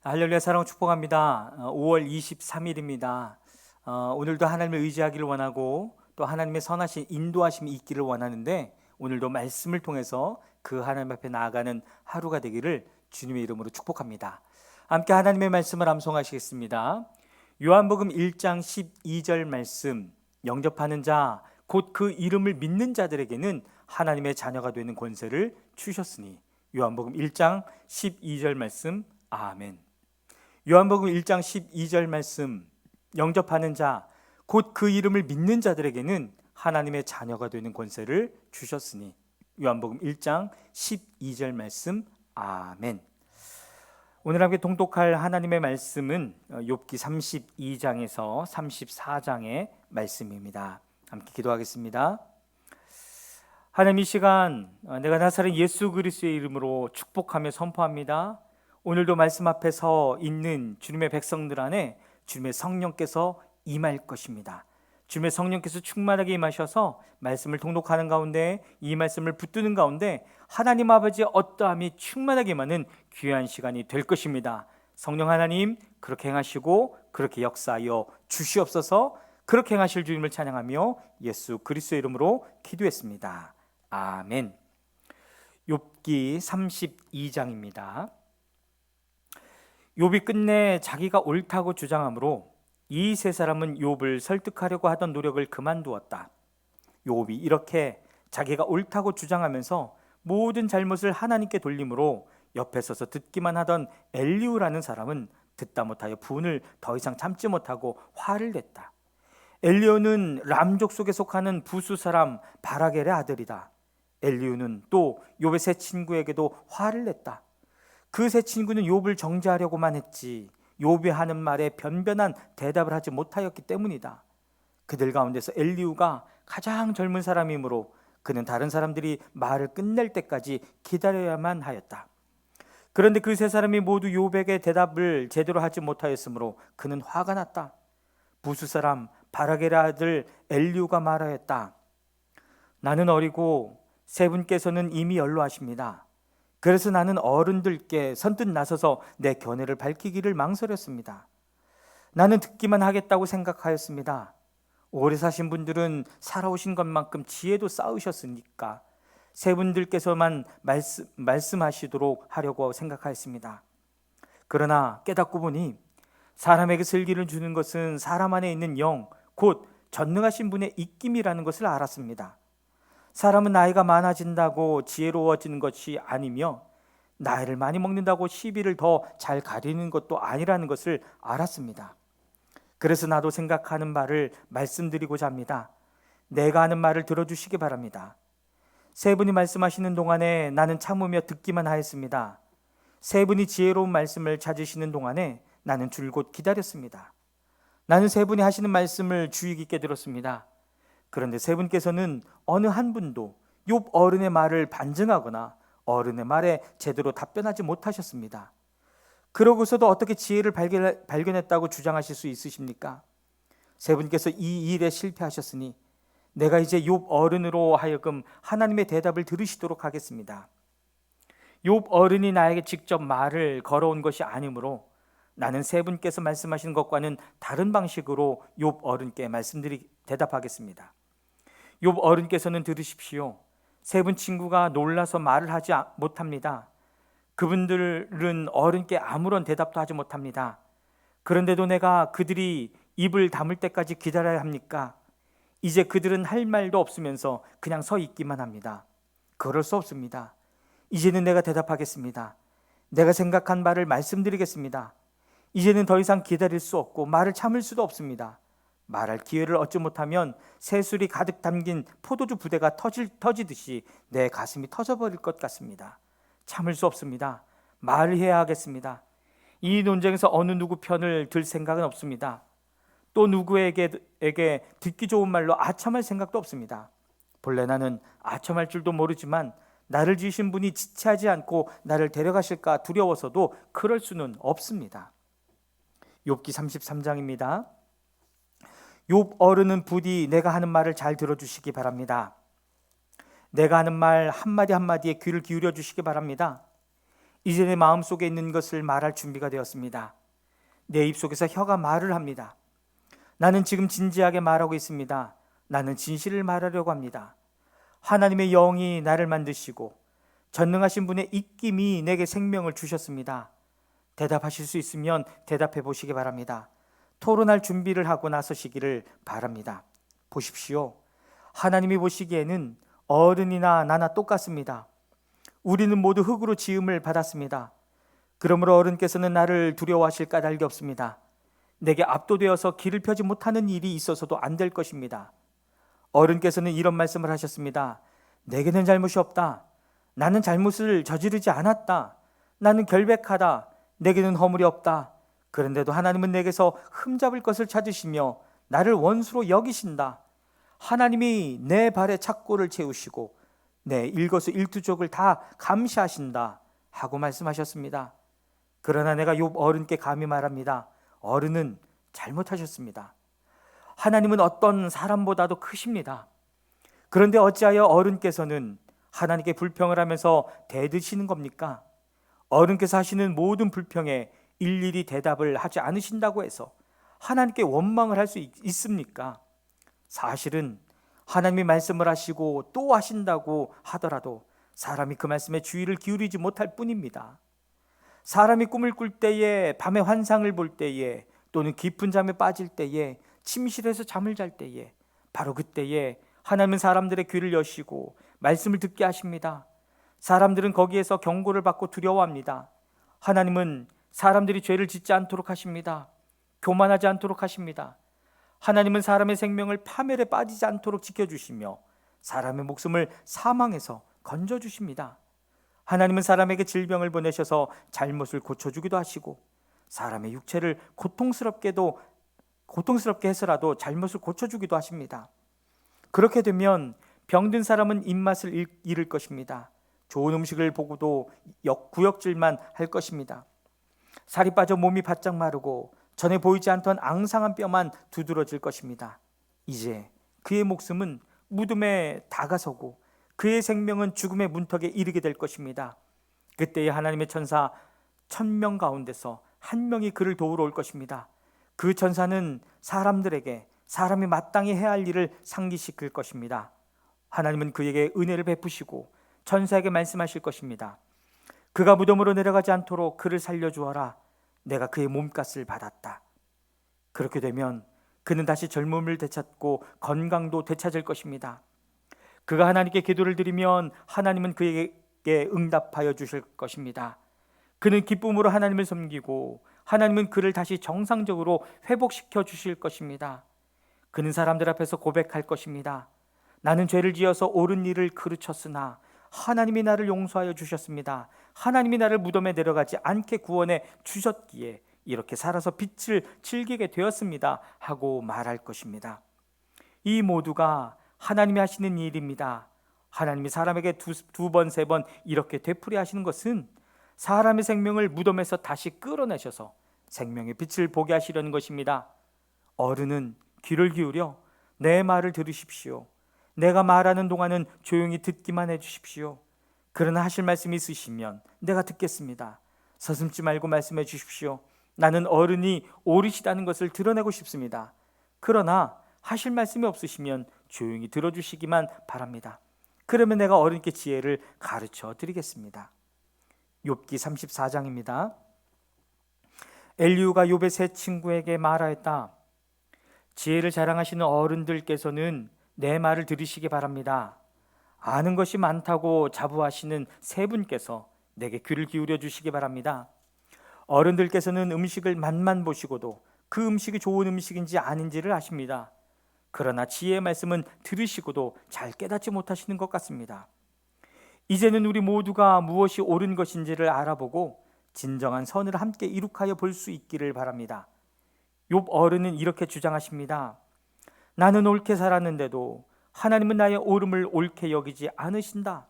할렐루야 사랑 축복합니다. 5월 23일입니다. 오늘도 하나님을 의지하기를 원하고 또 하나님의 선하신 인도하심이 있기를 원하는데 오늘도 말씀을 통해서 그 하나님 앞에 나아가는 하루가 되기를 주님의 이름으로 축복합니다. 함께 하나님의 말씀을 암송하시겠습니다. 요한복음 1장 12절 말씀, 영접하는 자 곧 그 이름을 믿는 자들에게는 하나님의 자녀가 되는 권세를 주셨으니. 요한복음 1장 12절 말씀. 아멘. 요한복음 1장 12절 말씀, 영접하는 자 곧 그 이름을 믿는 자들에게는 하나님의 자녀가 되는 권세를 주셨으니. 요한복음 1장 12절 말씀. 아멘. 오늘 함께 통독할 하나님의 말씀은 욥기 32장에서 34장의 말씀입니다. 함께 기도하겠습니다. 하나님, 이 시간 내가 나사렛 예수 그리스도의 이름으로 축복하며 선포합니다. 오늘도 말씀 앞에 서 있는 주님의 백성들 안에 주님의 성령께서 임할 것입니다. 주님의 성령께서 충만하게 임하셔서 말씀을 통독하는 가운데, 이 말씀을 붙드는 가운데 하나님 아버지의 어떠함이 충만하게 임하는 귀한 시간이 될 것입니다. 성령 하나님, 그렇게 행하시고 그렇게 역사하여 주시옵소서. 그렇게 행하실 주님을 찬양하며 예수 그리스도의 이름으로 기도했습니다. 아멘. 욥기 32장입니다. 욥이 끝내 자기가 옳다고 주장하므로 이 세 사람은 욥을 설득하려고 하던 노력을 그만두었다. 욥이 이렇게 자기가 옳다고 주장하면서 모든 잘못을 하나님께 돌림으로 옆에 서서 듣기만 하던 엘리후라는 사람은 듣다 못하여 분을 더 이상 참지 못하고 화를 냈다. 엘리후는 람족 속에 속하는 부수 사람 바라겔의 아들이다. 엘리후는 또 욥의 세 친구에게도 화를 냈다. 그 세 친구는 욥을 정죄하려고만 했지 욥이 하는 말에 변변한 대답을 하지 못하였기 때문이다. 그들 가운데서 엘리후가 가장 젊은 사람이므로 그는 다른 사람들이 말을 끝낼 때까지 기다려야만 하였다. 그런데 그 세 사람이 모두 욥에게 대답을 제대로 하지 못하였으므로 그는 화가 났다. 부수 사람 바라겔의 아들 엘리후가 말하였다. 나는 어리고 세 분께서는 이미 연로하십니다. 그래서 나는 어른들께 선뜻 나서서 내 견해를 밝히기를 망설였습니다. 나는 듣기만 하겠다고 생각하였습니다. 오래 사신 분들은 살아오신 것만큼 지혜도 쌓으셨으니까 세 분들께서만 말씀하시도록 하려고 생각하였습니다. 그러나 깨닫고 보니 사람에게 슬기를 주는 것은 사람 안에 있는 영, 곧 전능하신 분의 입김이라는 것을 알았습니다. 사람은 나이가 많아진다고 지혜로워지는 것이 아니며 나이를 많이 먹는다고 시비를 더 잘 가리는 것도 아니라는 것을 알았습니다. 그래서 나도 생각하는 말을 말씀드리고자 합니다. 내가 하는 말을 들어주시기 바랍니다. 세 분이 말씀하시는 동안에 나는 참으며 듣기만 하였습니다. 세 분이 지혜로운 말씀을 찾으시는 동안에 나는 줄곧 기다렸습니다. 나는 세 분이 하시는 말씀을 주의 깊게 들었습니다. 그런데 세 분께서는 어느 한 분도 욥 어른의 말을 반증하거나 어른의 말에 제대로 답변하지 못하셨습니다. 그러고서도 어떻게 지혜를 발견했다고 주장하실 수 있으십니까? 세 분께서 이 일에 실패하셨으니 내가 이제 욥 어른으로 하여금 하나님의 대답을 들으시도록 하겠습니다. 욥 어른이 나에게 직접 말을 걸어온 것이 아니므로 나는 세 분께서 말씀하시는 것과는 다른 방식으로 욥 어른께 대답하겠습니다. 욥 어른께서는 들으십시오. 세 분 친구가 놀라서 말을 하지 못합니다. 그분들은 어른께 아무런 대답도 하지 못합니다. 그런데도 내가 그들이 입을 다물 때까지 기다려야 합니까? 이제 그들은 할 말도 없으면서 그냥 서 있기만 합니다. 그럴 수 없습니다. 이제는 내가 대답하겠습니다. 내가 생각한 말을 말씀드리겠습니다. 이제는 더 이상 기다릴 수 없고 말을 참을 수도 없습니다. 말할 기회를 얻지 못하면 새술이 가득 담긴 포도주 부대가 터지듯이 내 가슴이 터져버릴 것 같습니다. 참을 수 없습니다. 말을 해야 하겠습니다. 이 논쟁에서 어느 누구 편을 들 생각은 없습니다. 또 누구에게 듣기 좋은 말로 아첨할 생각도 없습니다. 본래 나는 아첨할 줄도 모르지만 나를 지으신 분이 지체하지 않고 나를 데려가실까 두려워서도 그럴 수는 없습니다. 욥기 33장입니다. 욥 어른은 부디 내가 하는 말을 잘 들어주시기 바랍니다. 내가 하는 말 한마디 한마디에 귀를 기울여 주시기 바랍니다. 이제 내 마음속에 있는 것을 말할 준비가 되었습니다. 내 입속에서 혀가 말을 합니다. 나는 지금 진지하게 말하고 있습니다. 나는 진실을 말하려고 합니다. 하나님의 영이 나를 만드시고 전능하신 분의 입김이 내게 생명을 주셨습니다. 대답하실 수 있으면 대답해 보시기 바랍니다. 토론할 준비를 하고 나서시기를 바랍니다. 보십시오. 하나님이 보시기에는 어른이나 나나 똑같습니다. 우리는 모두 흙으로 지음을 받았습니다. 그러므로 어른께서는 나를 두려워하실 까닭이 없습니다. 내게 압도되어서 길을 펴지 못하는 일이 있어서도 안 될 것입니다. 어른께서는 이런 말씀을 하셨습니다. 내게는 잘못이 없다. 나는 잘못을 저지르지 않았다. 나는 결백하다. 내게는 허물이 없다. 그런데도 하나님은 내게서 흠잡을 것을 찾으시며 나를 원수로 여기신다. 하나님이 내 발에 착고를 채우시고 내 일거수일투족을 다 감시하신다 하고 말씀하셨습니다. 그러나 내가 욥 어른께 감히 말합니다. 어른은 잘못하셨습니다. 하나님은 어떤 사람보다도 크십니다. 그런데 어찌하여 어른께서는 하나님께 불평을 하면서 대드시는 겁니까? 어른께서 하시는 모든 불평에 일일이 대답을 하지 않으신다고 해서 하나님께 원망을 할 수 있습니까? 사실은 하나님이 말씀을 하시고 또 하신다고 하더라도 사람이 그 말씀에 주의를 기울이지 못할 뿐입니다. 사람이 꿈을 꿀 때에, 밤에 환상을 볼 때에, 또는 깊은 잠에 빠질 때에, 침실에서 잠을 잘 때에, 바로 그때에 하나님은 사람들의 귀를 여시고 말씀을 듣게 하십니다. 사람들은 거기에서 경고를 받고 두려워합니다. 하나님은 사람들이 죄를 짓지 않도록 하십니다. 교만하지 않도록 하십니다. 하나님은 사람의 생명을 파멸에 빠지지 않도록 지켜주시며 사람의 목숨을 사망에서 건져주십니다. 하나님은 사람에게 질병을 보내셔서 잘못을 고쳐주기도 하시고 사람의 육체를 고통스럽게 해서라도 잘못을 고쳐주기도 하십니다. 그렇게 되면 병든 사람은 입맛을 잃을 것입니다. 좋은 음식을 보고도 구역질만 할 것입니다. 살이 빠져 몸이 바짝 마르고 전에 보이지 않던 앙상한 뼈만 두드러질 것입니다. 이제 그의 목숨은 무덤에 다가서고 그의 생명은 죽음의 문턱에 이르게 될 것입니다. 그때에 하나님의 천사 1000명 가운데서 한 명이 그를 도우러 올 것입니다. 그 천사는 사람들에게 사람이 마땅히 해야 할 일을 상기시킬 것입니다. 하나님은 그에게 은혜를 베푸시고 천사에게 말씀하실 것입니다. 그가 무덤으로 내려가지 않도록 그를 살려주어라. 내가 그의 몸값을 받았다. 그렇게 되면 그는 다시 젊음을 되찾고 건강도 되찾을 것입니다. 그가 하나님께 기도를 드리면 하나님은 그에게 응답하여 주실 것입니다. 그는 기쁨으로 하나님을 섬기고 하나님은 그를 다시 정상적으로 회복시켜 주실 것입니다. 그는 사람들 앞에서 고백할 것입니다. 나는 죄를 지어서 옳은 일을 그르쳤으나 하나님이 나를 용서하여 주셨습니다. 하나님이 나를 무덤에 내려가지 않게 구원해 주셨기에 이렇게 살아서 빛을 즐기게 되었습니다 하고 말할 것입니다. 이 모두가 하나님이 하시는 일입니다. 하나님이 사람에게 두 번, 세 번 이렇게 되풀이 하시는 것은 사람의 생명을 무덤에서 다시 끌어내셔서 생명의 빛을 보게 하시려는 것입니다. 어른은 귀를 기울여 내 말을 들으십시오. 내가 말하는 동안은 조용히 듣기만 해주십시오. 그러나 하실 말씀이 있으시면 내가 듣겠습니다. 서슴지 말고 말씀해 주십시오. 나는 어른이 옳으시다는 것을 드러내고 싶습니다. 그러나 하실 말씀이 없으시면 조용히 들어주시기만 바랍니다. 그러면 내가 어른께 지혜를 가르쳐 드리겠습니다. 욥기 34장입니다. 엘리후가 욥의 세 친구에게 말하였다. 지혜를 자랑하시는 어른들께서는 내 말을 들으시기 바랍니다. 아는 것이 많다고 자부하시는 세 분께서 내게 귀를 기울여 주시기 바랍니다. 어른들께서는 음식을 맛만 보시고도 그 음식이 좋은 음식인지 아닌지를 아십니다. 그러나 지혜의 말씀은 들으시고도 잘 깨닫지 못하시는 것 같습니다. 이제는 우리 모두가 무엇이 옳은 것인지를 알아보고 진정한 선을 함께 이룩하여 볼 수 있기를 바랍니다. 욥 어른은 이렇게 주장하십니다. 나는 옳게 살았는데도 하나님은 나의 옳음을 옳게 여기지 않으신다.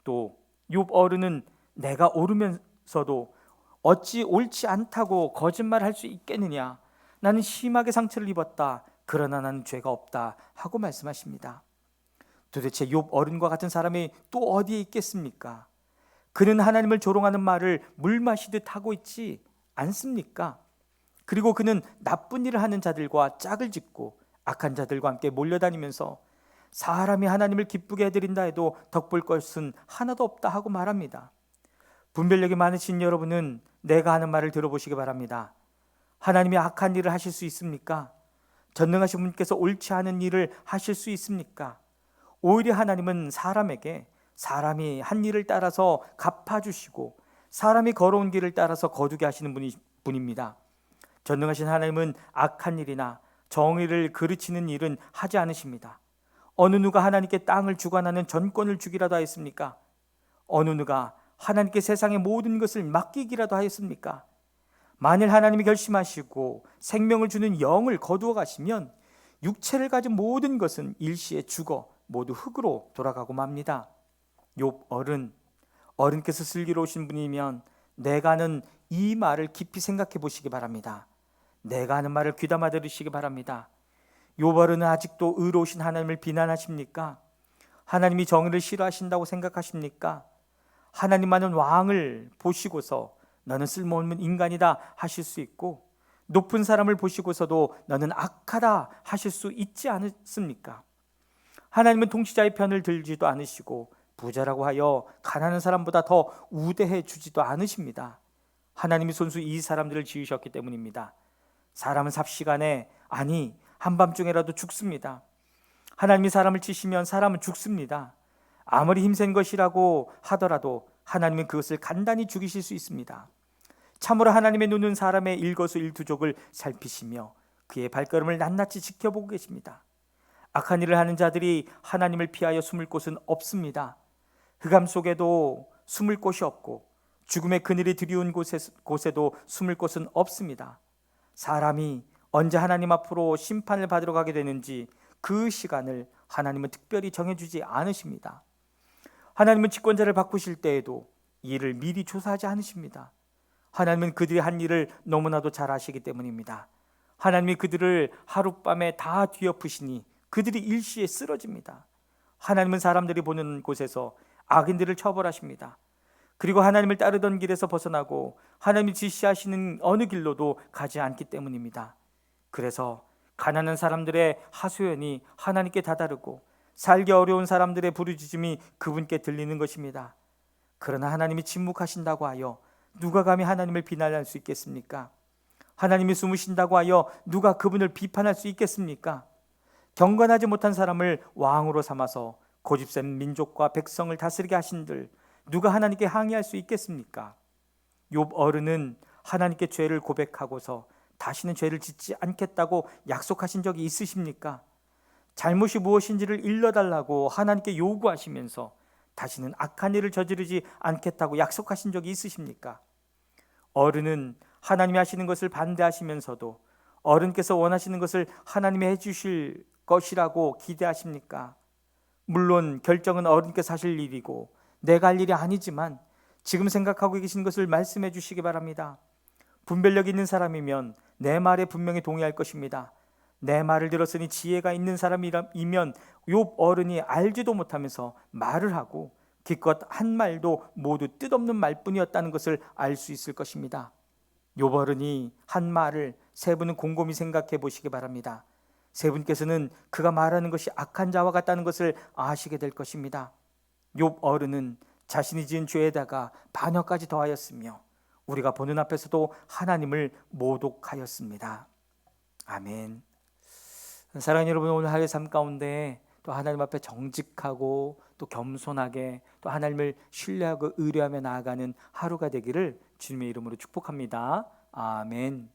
또 욥 어른은 내가 옳으면서도 어찌 옳지 않다고 거짓말할 수 있겠느냐. 나는 심하게 상처를 입었다. 그러나 나는 죄가 없다 하고 말씀하십니다. 도대체 욥 어른과 같은 사람이 또 어디에 있겠습니까? 그는 하나님을 조롱하는 말을 물 마시듯 하고 있지 않습니까? 그리고 그는 나쁜 일을 하는 자들과 짝을 짓고 악한 자들과 함께 몰려다니면서 사람이 하나님을 기쁘게 해드린다 해도 덕볼 것은 하나도 없다 하고 말합니다. 분별력이 많으신 여러분은 내가 하는 말을 들어보시기 바랍니다. 하나님이 악한 일을 하실 수 있습니까? 전능하신 분께서 옳지 않은 일을 하실 수 있습니까? 오히려 하나님은 사람에게 사람이 한 일을 따라서 갚아주시고 사람이 걸어온 길을 따라서 거두게 하시는 분입니다. 전능하신 하나님은 악한 일이나 정의를 그르치는 일은 하지 않으십니다. 어느 누가 하나님께 땅을 주관하는 전권을 주기라도 하였습니까? 어느 누가 하나님께 세상의 모든 것을 맡기기라도 하였습니까? 만일 하나님이 결심하시고 생명을 주는 영을 거두어 가시면 육체를 가진 모든 것은 일시에 죽어 모두 흙으로 돌아가고 맙니다. 욥 어른께서 슬기로우신 분이면 내가 하는 이 말을 깊이 생각해 보시기 바랍니다. 내가 하는 말을 귀담아 들으시기 바랍니다. 욥 어른은 아직도 의로우신 하나님을 비난하십니까? 하나님이 정의를 싫어하신다고 생각하십니까? 하나님만은 왕을 보시고서 너는 쓸모없는 인간이다 하실 수 있고 높은 사람을 보시고서도 너는 악하다 하실 수 있지 않습니까? 하나님은 통치자의 편을 들지도 않으시고 부자라고 하여 가난한 사람보다 더 우대해 주지도 않으십니다. 하나님이 손수 이 사람들을 지으셨기 때문입니다. 사람은 삽시간에 아니 한밤중에라도 죽습니다. 하나님이 사람을 치시면 사람은 죽습니다. 아무리 힘센 것이라고 하더라도 하나님은 그것을 간단히 죽이실 수 있습니다. 참으로 하나님의 눈은 사람의 일거수일투족을 살피시며 그의 발걸음을 낱낱이 지켜보고 계십니다. 악한 일을 하는 자들이 하나님을 피하여 숨을 곳은 없습니다. 흑암 속에도 숨을 곳이 없고 죽음의 그늘이 드리운 곳에도 숨을 곳은 없습니다. 사람이 언제 하나님 앞으로 심판을 받으러 가게 되는지 그 시간을 하나님은 특별히 정해주지 않으십니다. 하나님은 집권자를 바꾸실 때에도 이 일을 미리 조사하지 않으십니다. 하나님은 그들이 한 일을 너무나도 잘 아시기 때문입니다. 하나님이 그들을 하룻밤에 다 뒤엎으시니 그들이 일시에 쓰러집니다. 하나님은 사람들이 보는 곳에서 악인들을 처벌하십니다. 그리고 하나님을 따르던 길에서 벗어나고 하나님이 지시하시는 어느 길로도 가지 않기 때문입니다. 그래서 가난한 사람들의 하소연이 하나님께 다다르고 살기 어려운 사람들의 부르짖음이 그분께 들리는 것입니다. 그러나 하나님이 침묵하신다고 하여 누가 감히 하나님을 비난할 수 있겠습니까? 하나님이 숨으신다고 하여 누가 그분을 비판할 수 있겠습니까? 경건하지 못한 사람을 왕으로 삼아서 고집센 민족과 백성을 다스리게 하신들 누가 하나님께 항의할 수 있겠습니까? 욥 어른은 하나님께 죄를 고백하고서 다시는 죄를 짓지 않겠다고 약속하신 적이 있으십니까? 잘못이 무엇인지를 일러달라고 하나님께 요구하시면서 다시는 악한 일을 저지르지 않겠다고 약속하신 적이 있으십니까? 어른은 하나님이 하시는 것을 반대하시면서도 어른께서 원하시는 것을 하나님이 해주실 것이라고 기대하십니까? 물론 결정은 어른께서 하실 일이고 내가 할 일이 아니지만 지금 생각하고 계신 것을 말씀해 주시기 바랍니다. 분별력 있는 사람이면 내 말에 분명히 동의할 것입니다. 내 말을 들었으니 지혜가 있는 사람이면 욥 어른이 알지도 못하면서 말을 하고 기껏 한 말도 모두 뜻없는 말뿐이었다는 것을 알 수 있을 것입니다. 욥 어른이 한 말을 세 분은 곰곰이 생각해 보시기 바랍니다. 세 분께서는 그가 말하는 것이 악한 자와 같다는 것을 아시게 될 것입니다. 욥 어른은 자신이 지은 죄에다가 반역까지 더하였으며 우리가 보는 앞에서도 하나님을 모독하였습니다. 아멘. 사랑하는 여러분, 오늘 하루의 삶 가운데 또 하나님 앞에 정직하고 또 겸손하게 또 하나님을 신뢰하고 의뢰하며 나아가는 하루가 되기를 주님의 이름으로 축복합니다. 아멘.